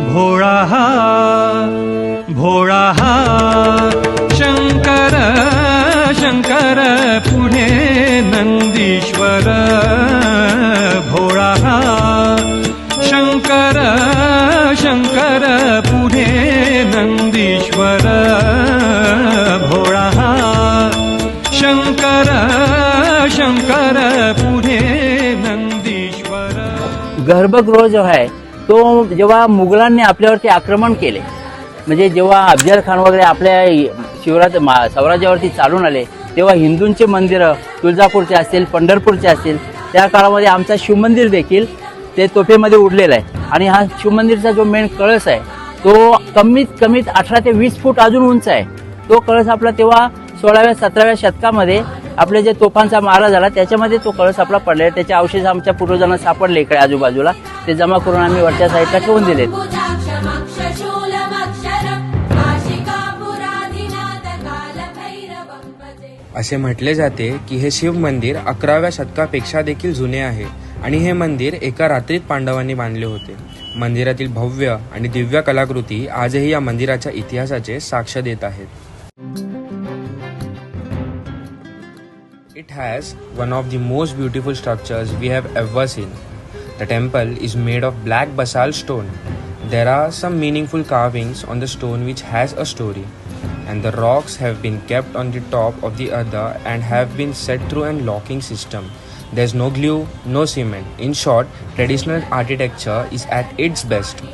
भोळा भोळा शंकर शंकर पुढे नंदीश्वर भोळा शंकर शंकर पुढे नंदीश्वर भोळा शंकर शंकर पुढे नंदीश्वर। गर्भगृह जो आहे तो जेव्हा मुघलांनी आपल्यावरती आक्रमण केले, म्हणजे जेव्हा अफजल खान वगैरे आपल्या स्वराज्यावरती चालून आले, तेव्हा हिंदूंचे मंदिरं तुळजापूरचे असतील, पंढरपूरचे असतील, त्या काळामध्ये आमचा शिवमंदिर देखील ते तोफेमध्ये उडलेला आहे। आणि हा शिवमंदिरचा जो मेन कळस आहे तो कमीत कमीत 18 ते 20 फूट अजून उंच आहे। तो कळस आपला तेव्हा 16व्या 17व्या शतकामध्ये आपले जे तोफांचा मारा झाला त्याच्यामध्ये तो कळस आपला पडलेला, त्याचे अवशेष आमच्या पूर्वजांना सापडले इकडे आजूबाजूला, ते जमा करून आम्ही वरच्या साईडला ठेवून दिले। असे म्हटले जाते की हे शिव मंदिर 11व्या शतकापेक्षा देखील जुने आहे आणि हे मंदिर एका रात्रीत पांडवांनी बांधले होते। मंदिरातील भव्य आणि दिव्य कलाकृती आजही या मंदिराच्या इतिहासाचे साक्ष देत आहेत। It has one of the most beautiful structures we have ever seen. The temple is made of black basalt stone. There are some meaningful carvings on the stone which has a story, and the rocks have been kept on the top of the other and have been set through an locking system. There's no glue, no cement. In short, traditional architecture is at its best.